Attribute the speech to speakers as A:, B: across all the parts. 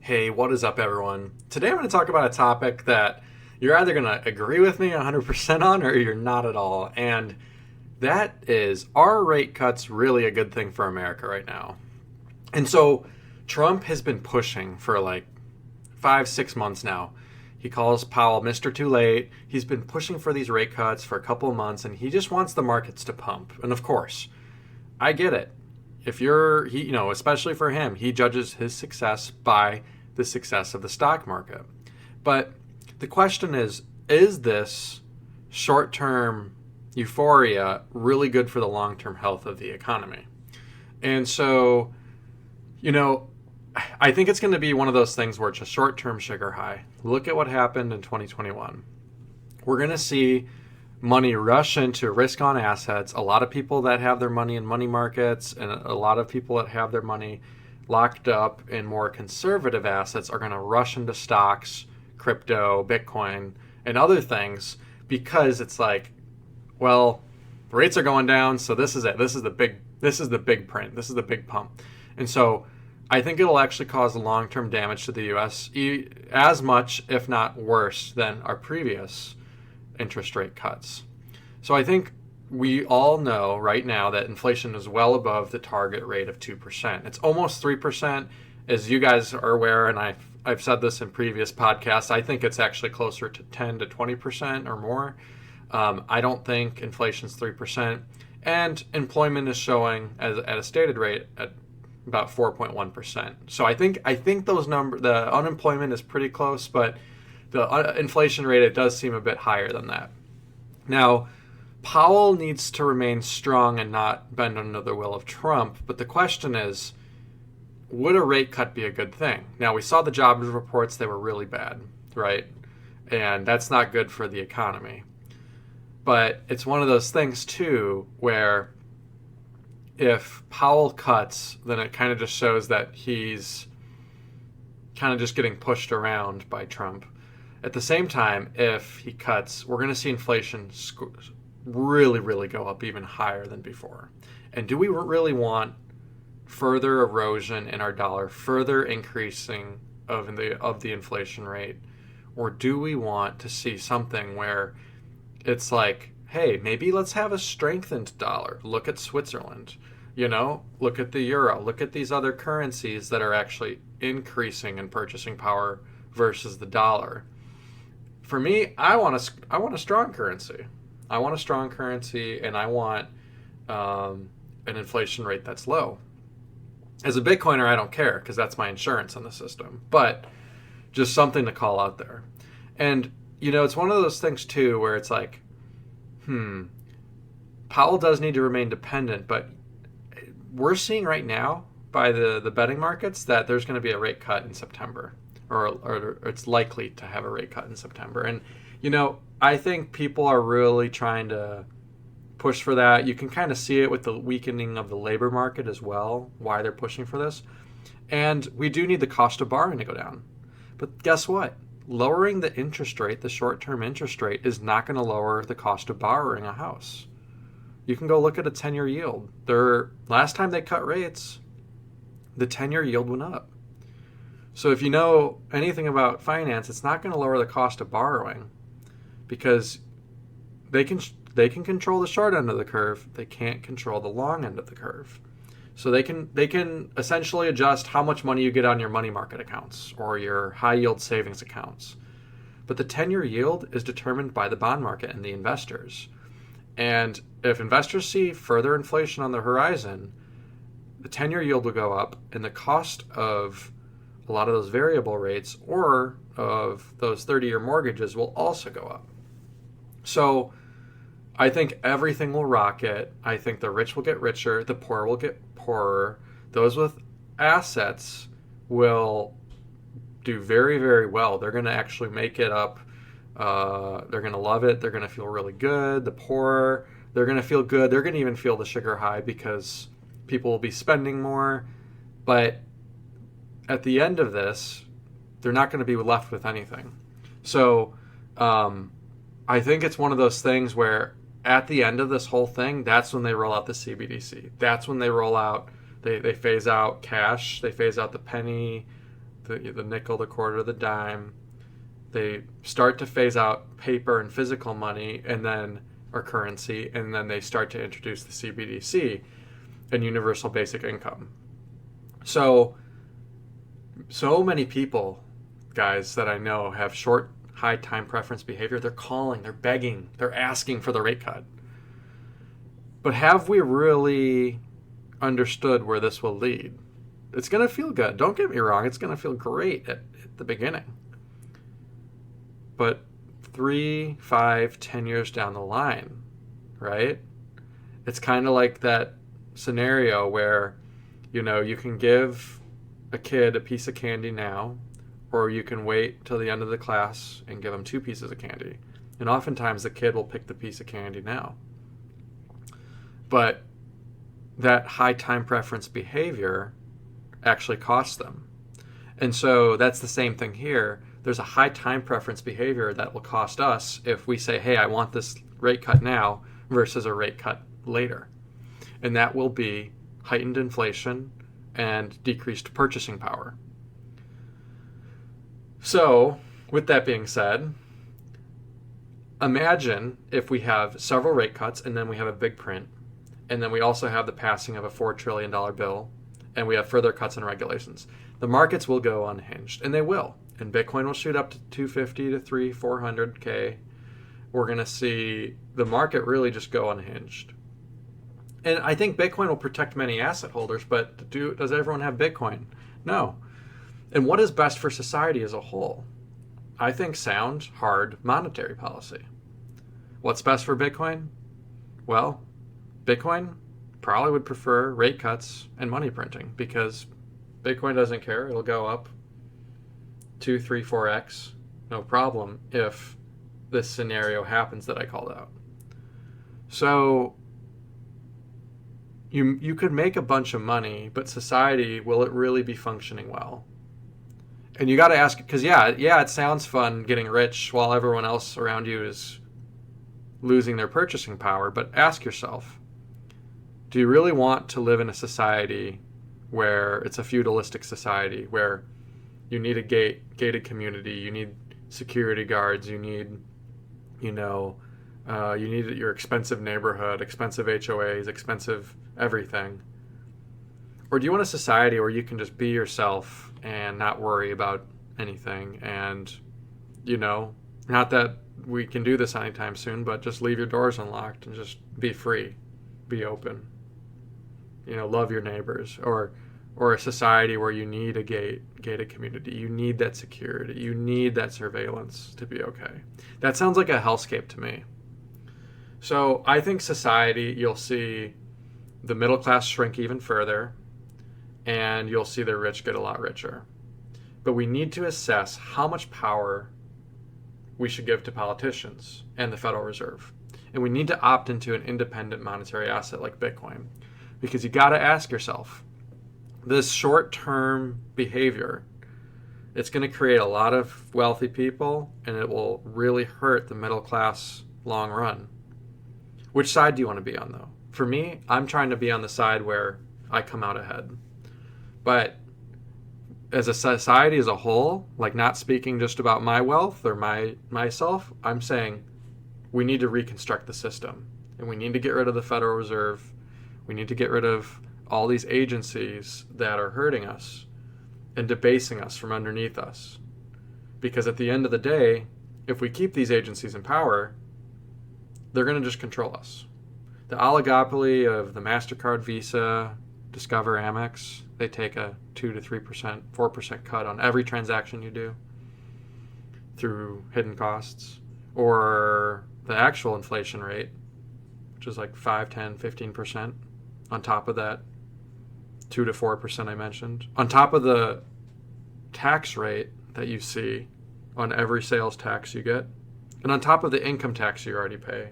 A: Hey, what is up, everyone? Today I'm going to talk about a topic that you're either going to agree with me 100% on or you're not at all. And that is, are rate cuts really a good thing for America right now? And so Trump has been pushing for like 5, 6 months now. He calls Powell Mr. Too Late. He's been pushing for these rate cuts for a couple of months, and he just wants the markets to pump. And of course, I get it. If especially for him, he judges his success by the success of the stock market. But the question is this short-term euphoria really good for the long-term health of the economy? And so, I think it's going to be one of those things where it's a short-term sugar high. Look at what happened in 2021. We're going to see money rush into risk-on assets. A lot of people that have their money in money markets and a lot of people that have their money locked up in more conservative assets are going to rush into stocks, crypto, Bitcoin, and other things because it's like, well, the rates are going down, so this is it. This is the big print. This is the big pump. And so I think it'll actually cause long-term damage to the U.S. as much, if not worse, than our previous interest rate cuts. So I think we all know right now that inflation is well above the target rate of 2%. It's almost 3%, as you guys are aware, and I've said this in previous podcasts. I think it's actually closer to 10 to 20% or more. I don't think inflation's 3%, and employment is showing at a stated rate at about 4.1%. So I think those numbers, the unemployment is pretty close, but the inflation rate, it does seem a bit higher than that. Now, Powell needs to remain strong and not bend under the will of Trump, but the question is, would a rate cut be a good thing? Now, we saw the job reports, they were really bad, right? And that's not good for the economy. But it's one of those things, too, where if Powell cuts, then it kind of just shows that he's kind of just getting pushed around by Trump. At the same time, if he cuts, we're going to see inflation really, really go up even higher than before. And do we really want further erosion in our dollar, further increasing of the inflation rate? Or do we want to see something where it's like, hey, maybe let's have a strengthened dollar. Look at Switzerland, look at the euro, look at these other currencies that are actually increasing in purchasing power versus the dollar. For me, I want a strong currency. I want a strong currency, and I want an inflation rate that's low. As a Bitcoiner, I don't care because that's my insurance on the system. But just something to call out there. And, it's one of those things, too, where it's like, Powell does need to remain dependent, but we're seeing right now by the betting markets that there's going to be a rate cut in September. Or it's likely to have a rate cut in September. And, I think people are really trying to push for that. You can kind of see it with the weakening of the labor market as well, why they're pushing for this. And we do need the cost of borrowing to go down. But guess what? Lowering the interest rate, the short-term interest rate, is not going to lower the cost of borrowing a house. You can go look at a 10-year yield. Last time they cut rates, the 10-year yield went up. So if you know anything about finance, it's not going to lower the cost of borrowing because they can control the short end of the curve. They can't control the long end of the curve. So they can essentially adjust how much money you get on your money market accounts or your high yield savings accounts. But the 10-year yield is determined by the bond market and the investors. And if investors see further inflation on the horizon, the 10-year yield will go up and the cost of a lot of those variable rates or of those 30-year mortgages will also go up. So I think everything will rocket. I think the rich will get richer. The poor will get poorer. Those with assets will do very, very well. They're going to actually make it up. They're going to love it. They're going to feel really good. The poor, they're going to feel good. They're going to even feel the sugar high because people will be spending more. But at the end of this, they're not going to be left with anything. So I think it's one of those things where at the end of this whole thing, that's when they roll out the CBDC. That's when they roll out, they phase out cash, they phase out the penny, the nickel, the quarter, the dime. They start to phase out paper and physical money and then or currency, and then they start to introduce the CBDC and universal basic income. So many people, guys, that I know have short, high time preference behavior. They're calling, they're begging, they're asking for the rate cut. But have we really understood where this will lead? It's going to feel good. Don't get me wrong. It's going to feel great at the beginning. But 3, 5, 10 years down the line, right? It's kind of like that scenario where, you can give a kid a piece of candy now, or you can wait till the end of the class and give them 2 pieces of candy. And oftentimes the kid will pick the piece of candy now. But that high time preference behavior actually costs them. And so that's the same thing here. There's a high time preference behavior that will cost us if we say, hey, I want this rate cut now versus a rate cut later. And that will be heightened inflation and decreased purchasing power. So, with that being said, imagine if we have several rate cuts and then we have a big print, and then we also have the passing of a $4 trillion bill, and we have further cuts and regulations. The markets will go unhinged, and they will. And Bitcoin will shoot up to 250 to 300, 400K. We're going to see the market really just go unhinged. And I think Bitcoin will protect many asset holders, but does everyone have Bitcoin? No. And what is best for society as a whole? I think sound, hard monetary policy. What's best for Bitcoin? Well, Bitcoin probably would prefer rate cuts and money printing because Bitcoin doesn't care. It'll go up 2, 3, 4x, no problem, if this scenario happens that I called out. So you could make a bunch of money, but society, will it really be functioning well? And you got to ask, because yeah, it sounds fun getting rich while everyone else around you is losing their purchasing power, but ask yourself, do you really want to live in a society where it's a feudalistic society, where you need a gated community, you need security guards, you need, you need your expensive neighborhood, expensive HOAs, expensive everything? Or do you want a society where you can just be yourself and not worry about anything? And, not that we can do this anytime soon, but just leave your doors unlocked and just be free, be open, love your neighbors. Or a society where you need a gated community. You need that security. You need that surveillance to be okay. That sounds like a hellscape to me. So I think society, you'll see the middle class shrink even further, and you'll see the rich get a lot richer. But we need to assess how much power we should give to politicians and the Federal Reserve. And we need to opt into an independent monetary asset like Bitcoin. Because you got to ask yourself, this short-term behavior, it's going to create a lot of wealthy people, and it will really hurt the middle class long run. Which side do you want to be on, though? For me, I'm trying to be on the side where I come out ahead. But as a society as a whole, like not speaking just about my wealth or myself, I'm saying we need to reconstruct the system. And we need to get rid of the Federal Reserve. We need to get rid of all these agencies that are hurting us and debasing us from underneath us. Because at the end of the day, if we keep these agencies in power, they're going to just control us. The oligopoly of the MasterCard, Visa, Discover, Amex, they take a 2 to 3%, 4% cut on every transaction you do through hidden costs. Or the actual inflation rate, which is like 5, 10, 15% on top of that 2 to 4% I mentioned, on top of the tax rate that you see on every sales tax you get, and on top of the income tax you already pay.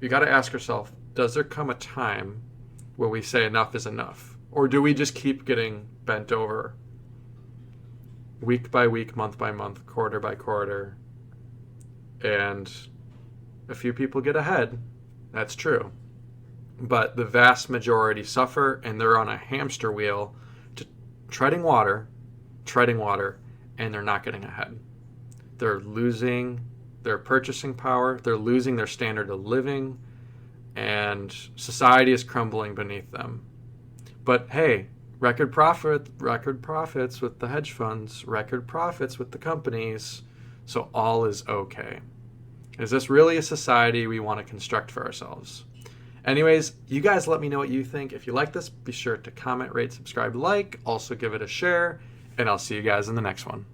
A: You got to ask yourself, does there come a time where we say enough is enough? Or do we just keep getting bent over week by week, month by month, quarter by quarter, and a few people get ahead? That's true. But the vast majority suffer, and they're on a hamster wheel to treading water treading water, and they're not getting ahead. They're losing their purchasing power, they're losing their standard of living, and society is crumbling beneath them. But hey, record profits with the hedge funds, record profits with the companies, so all is okay. Is this really a society we want to construct for ourselves? Anyways, you guys let me know what you think. If you like this, be sure to comment, rate, subscribe, like. Also give it a share, and I'll see you guys in the next one.